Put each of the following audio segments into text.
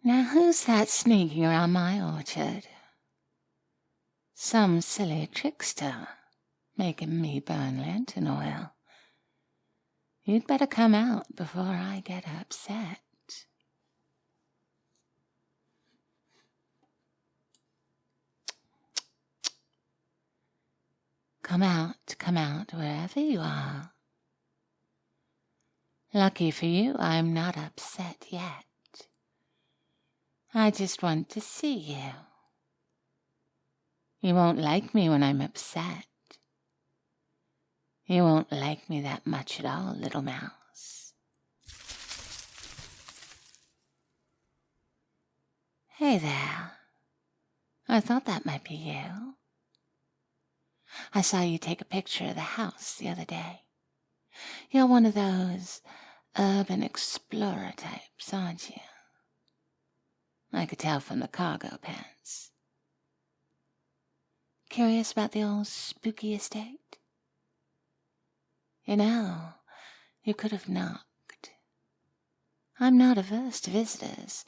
Now who's that sneaking around my orchard? Some silly trickster making me burn lantern oil. You'd better come out before I get upset. Come out, wherever you are. Lucky for you, I'm not upset yet. I just want to see you. You won't like me when I'm upset. You won't like me that much at all, little mouse. Hey there. I thought that might be you. I saw you take a picture of the house the other day. You're one of those urban explorer types, aren't you? I could tell from the cargo pants. Curious about the old spooky estate? You know, you could have knocked. I'm not averse to visitors.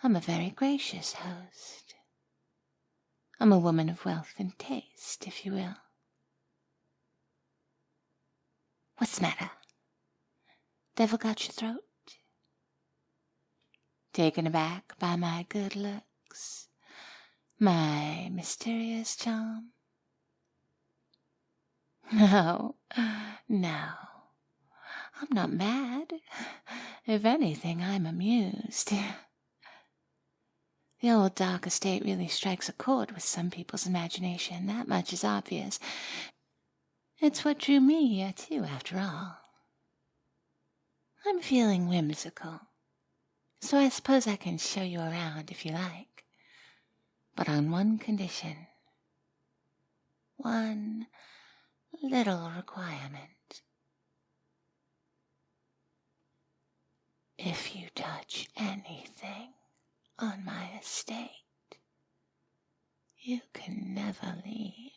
I'm a very gracious host. I'm a woman of wealth and taste, if you will. What's the matter? Devil got your throat? Taken aback by my good looks? My mysterious charm? No, I'm not mad. If anything, I'm amused. The old dark estate really strikes a chord with some people's imagination, that much is obvious. It's what drew me here, too, after all. I'm feeling whimsical, so I suppose I can show you around if you like. But on one condition. One little requirement. If you touch anything on my estate, you can never leave.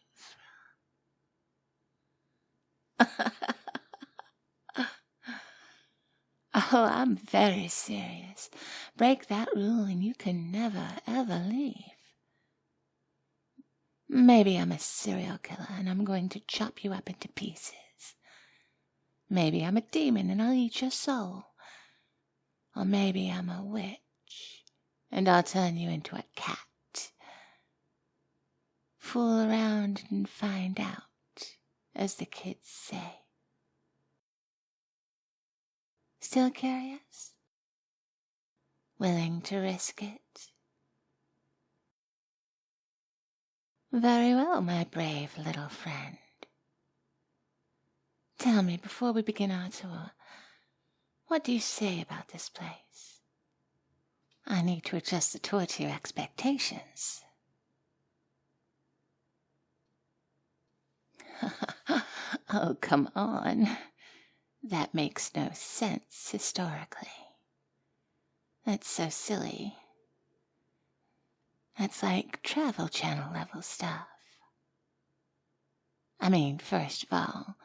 Oh, I'm very serious. Break that rule and you can never, ever leave. Maybe I'm a serial killer and I'm going to chop you up into pieces. Maybe I'm a demon and I'll eat your soul. Or maybe I'm a witch and I'll turn you into a cat. Fool around and find out, as the kids say. Still curious? Willing to risk it? Very well, my brave little friend. Tell me, before we begin our tour, what do you say about this place? I need to adjust the tour to your expectations. Oh, come on. That makes no sense historically. That's so silly. That's like Travel Channel level stuff. I mean, first of all,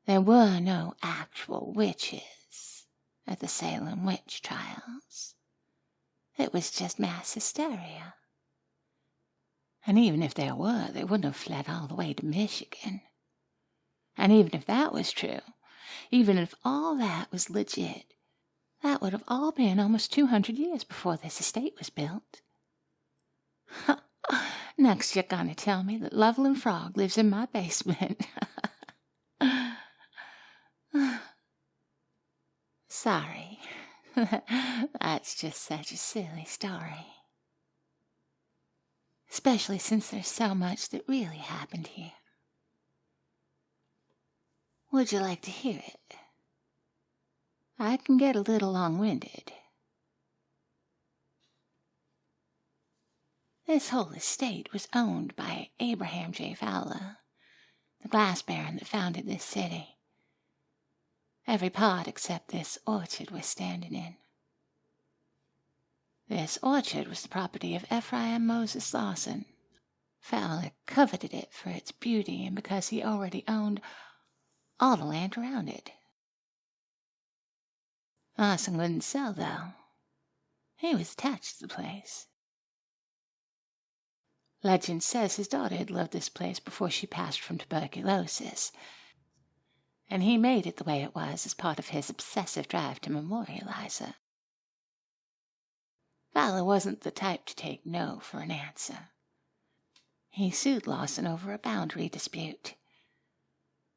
there were no actual witches at the Salem witch trials. It was just mass hysteria. And even if there were, they wouldn't have fled all the way to Michigan. And even if that was true, even if all that was legit, that would have all been almost 200 years before this estate was built. Next you're gonna tell me that Loveland Frog lives in my basement. Sorry. That's just such a silly story. Especially since there's so much that really happened here. Would you like to hear it? I can get a little long-winded. This whole estate was owned by Abraham J. Fowler, the glass baron that founded this city. Every part except this orchard we're standing in. This orchard was the property of F4A Moses Lawson. Fowler coveted it for its beauty and because he already owned all the land around it. Lawson wouldn't sell, though. He was attached to the place. Legend says his daughter had loved this place before she passed from tuberculosis, and he made it the way it was as part of his obsessive drive to memorialize her. Fowler wasn't the type to take no for an answer. He sued Lawson over a boundary dispute.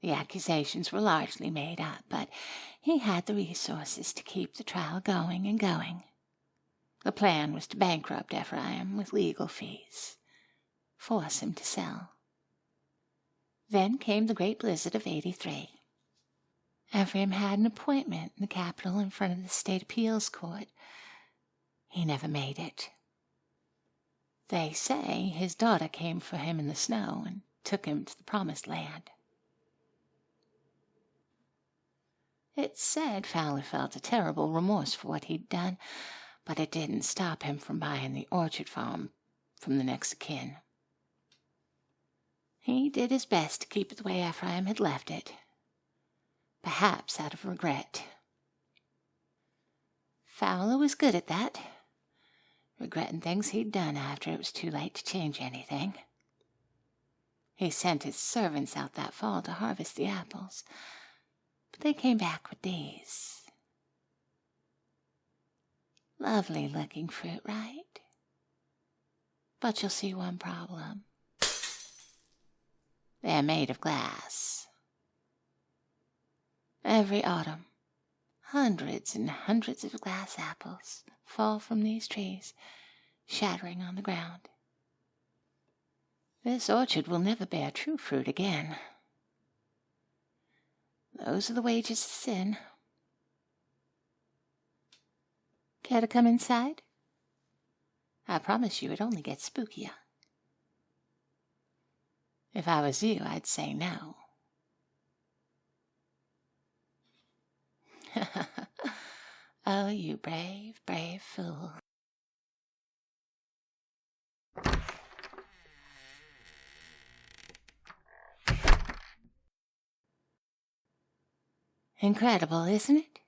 The accusations were largely made up, but he had the resources to keep the trial going and going. The plan was to bankrupt Ephraim with legal fees, force him to sell. Then came the great blizzard of '83. Ephraim had an appointment in the Capitol in front of the State Appeals Court. He never made it. They say his daughter came for him in the snow and took him to the Promised Land. It's said Fowler felt a terrible remorse for what he'd done, but it didn't stop him from buying the orchard farm from the next of kin. He did his best to keep it the way Ephraim had left it, perhaps out of regret. Fowler was good at that, regretting things he'd done after it was too late to change anything. He sent his servants out that fall to harvest the apples, but they came back with these. Lovely looking fruit, right? But you'll see one problem. They're made of glass. Every autumn, hundreds and hundreds of glass apples fall from these trees, shattering on the ground. This orchard will never bear true fruit again. Those are the wages of sin. Care to come inside? I promise you it only gets spookier. If I was you, I'd say no. Oh, you brave, brave fool. Incredible, isn't it?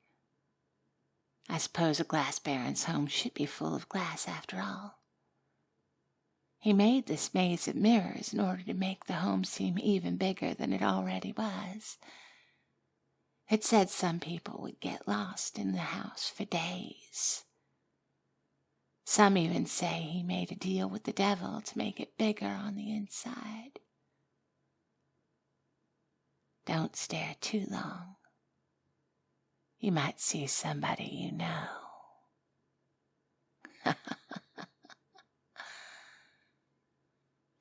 I suppose a glass baron's home should be full of glass after all. He made this maze of mirrors in order to make the home seem even bigger than it already was. It said some people would get lost in the house for days. Some even say he made a deal with the devil to make it bigger on the inside. Don't stare too long. You might see somebody you know.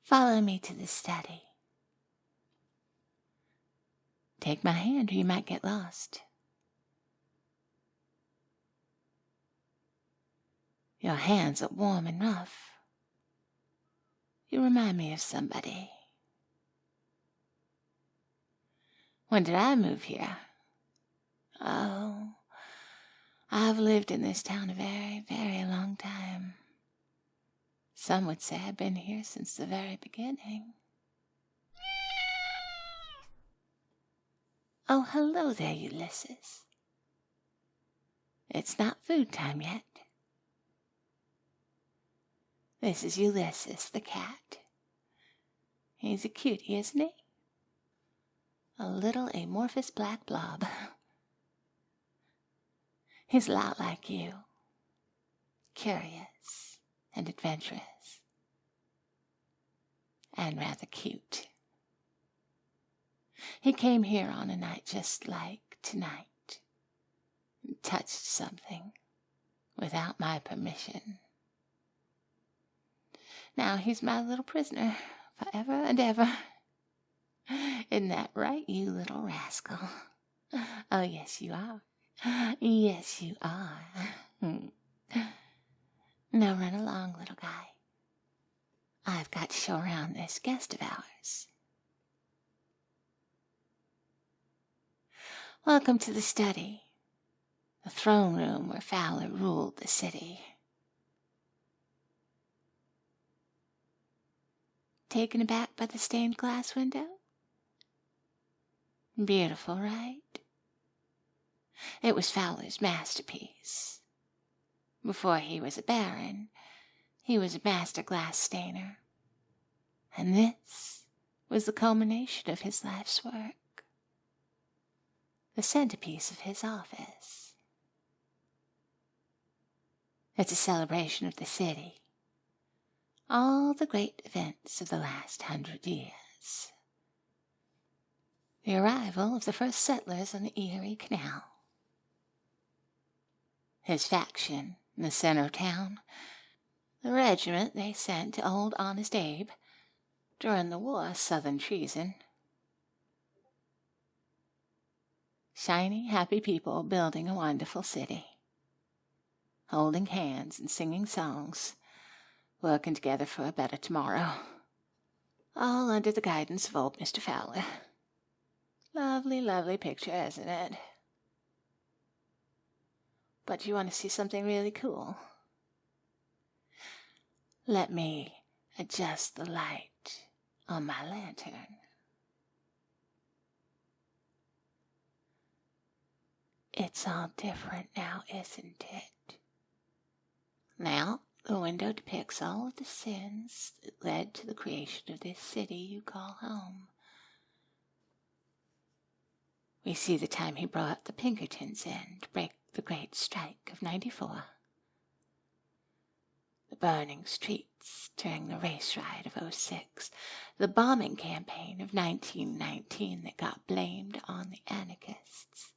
Follow me to the study. Take my hand or you might get lost. Your hands are warm and rough. You remind me of somebody. When did I move here? Oh, I've lived in this town a very, very long time. Some would say I've been here since the very beginning. Oh, hello there, Ulysses. It's not food time yet. This is Ulysses, the cat. He's a cutie, isn't he? A little amorphous black blob. He's a lot like you. Curious and adventurous. And rather cute. He came here on a night just like tonight and touched something without my permission. Now he's my little prisoner forever and ever. Isn't that right, you little rascal? Oh, yes, you are. Yes, you are. Now run along, little guy. I've got to show around this guest of ours. Welcome to the study, the throne room where Fowler ruled the city. Taken aback by the stained glass window? Beautiful, right? It was Fowler's masterpiece. Before he was a baron, he was a master glass stainer. And this was the culmination of his life's work, the centerpiece of his office. It's a celebration of the city, all the great events of the last 100 years. The arrival of the first settlers on the Erie Canal. His faction in the center of town, the regiment they sent to old Honest Abe during the war of Southern treason. Shiny, happy people building a wonderful city, holding hands and singing songs, working together for a better tomorrow, all under the guidance of old Mr. Fowler. Lovely, lovely picture, isn't it? But you want to see something really cool? Let me adjust the light on my lantern. It's all different now, isn't it? Now, the window depicts all of the sins that led to the creation of this city you call home. We see the time he brought the Pinkertons in to break the great strike of '94. The burning streets during the race ride of '06. The bombing campaign of 1919 that got blamed on the anarchists,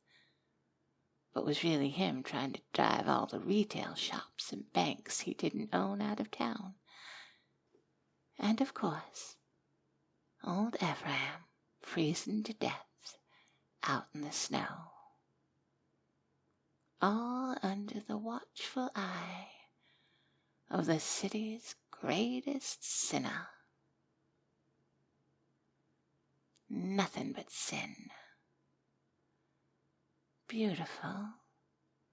but was really him trying to drive all the retail shops and banks he didn't own out of town. And of course, old Ephraim freezing to death out in the snow, all under the watchful eye of the city's greatest sinner. Nothing but sin. Beautiful,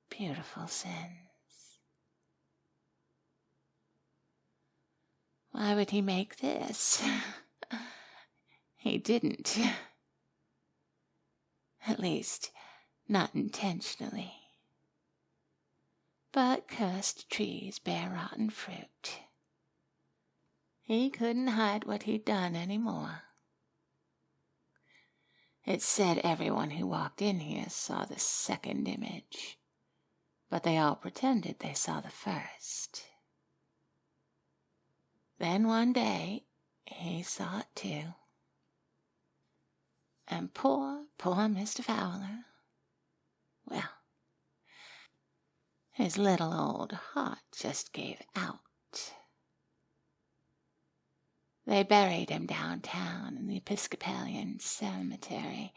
beautiful sins. Why would he make this? He didn't. At least, not intentionally. But cursed trees bear rotten fruit. He couldn't hide what he'd done any more. It's said everyone who walked in here saw the second image, but they all pretended they saw the first. Then one day, he saw it too. And poor Mr. Fowler, well, his little old heart just gave out. They buried him downtown in the Episcopalian cemetery.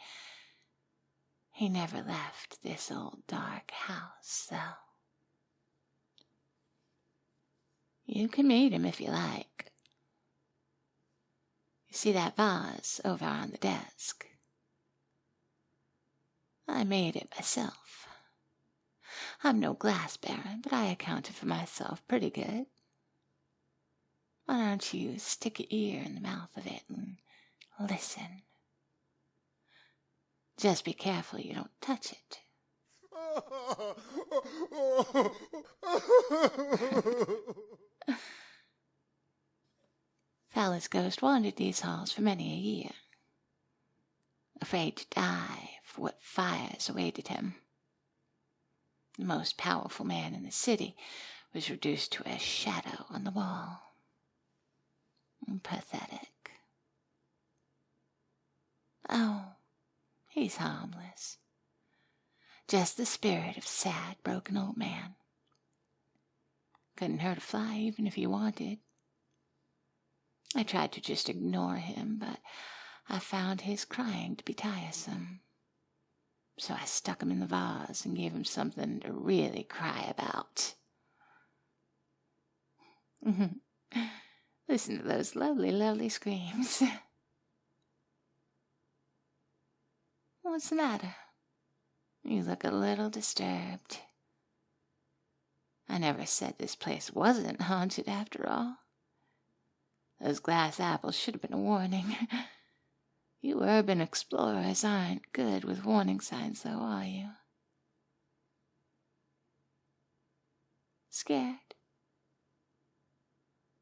He never left this old dark house, though. You can meet him if you like. You see that vase over on the desk? I made it myself. I'm no glass baron, but I accounted for myself pretty good. Why don't you stick your ear in the mouth of it and listen? Just be careful you don't touch it. Fowler's ghost wandered these halls for many a year, afraid to die for what fires awaited him. The most powerful man in the city was reduced to a shadow on the wall. Pathetic. Oh, he's harmless. Just the spirit of a sad, broken old man. Couldn't hurt a fly even if he wanted. I tried to just ignore him, but I found his crying to be tiresome. So I stuck him in the vase and gave him something to really cry about. Listen to those lovely, lovely screams. What's the matter? You look a little disturbed. I never said this place wasn't haunted after all. Those glass apples should have been a warning. You urban explorers aren't good with warning signs, though, are you? Scared?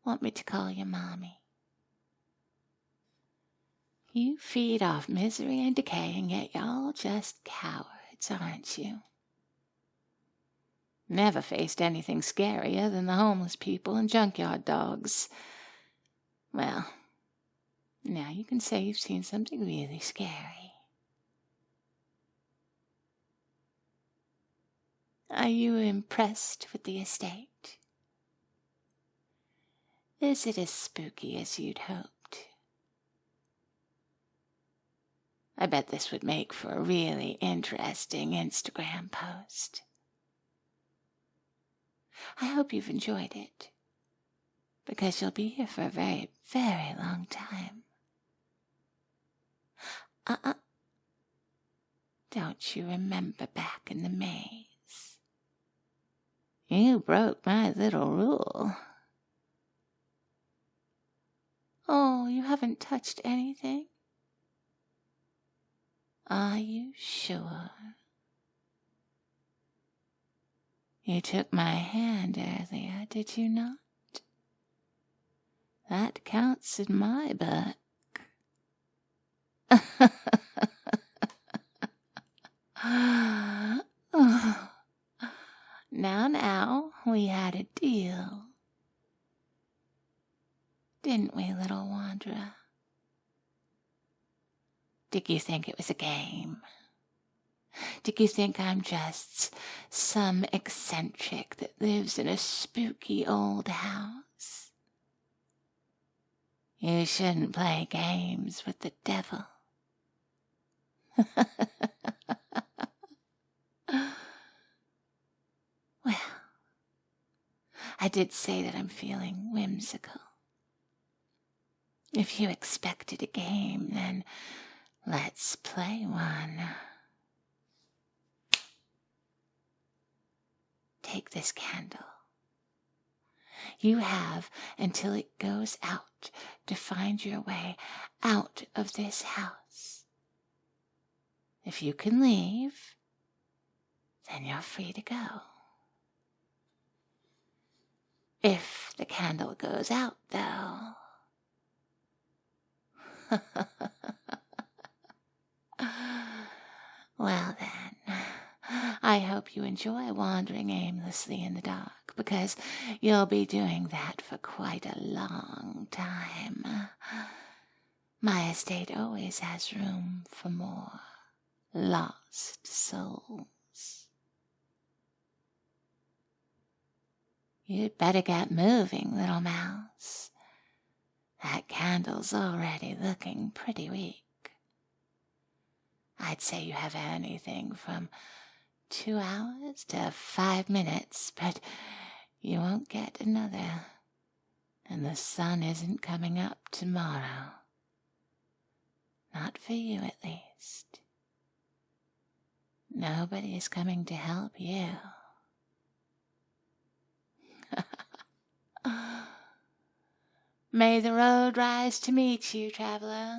Want me to call your mommy? You feed off misery and decay, and yet y'all just cowards, aren't you? Never faced anything scarier than the homeless people and junkyard dogs. Well, now you can say you've seen something really scary. Are you impressed with the estate? Is it as spooky as you'd hoped? I bet this would make for a really interesting Instagram post. I hope you've enjoyed it, because you'll be here for a very, very long time. Don't you remember back in the maze? You broke my little rule. Oh, you haven't touched anything? Are you sure? You took my hand earlier, did you not? That counts in my book. Now, we had a deal. Didn't we, little wanderer? Did you think it was a game? Did you think I'm just some eccentric that lives in a spooky old house? You shouldn't play games with the devil. Well, I did say that I'm feeling whimsical. If you expected a game, then let's play one. Take this candle. You have until it goes out to find your way out of this house. If you can leave, then you're free to go. If the candle goes out, though, well then, I hope you enjoy wandering aimlessly in the dark, because you'll be doing that for quite a long time. My estate always has room for more lost souls. You'd better get moving, little mouse. That candle's already looking pretty weak. I'd say you have anything from 2 hours to 5 minutes, but you won't get another. And the sun isn't coming up tomorrow. Not for you, at least. Nobody's coming to help you. May the road rise to meet you, traveler.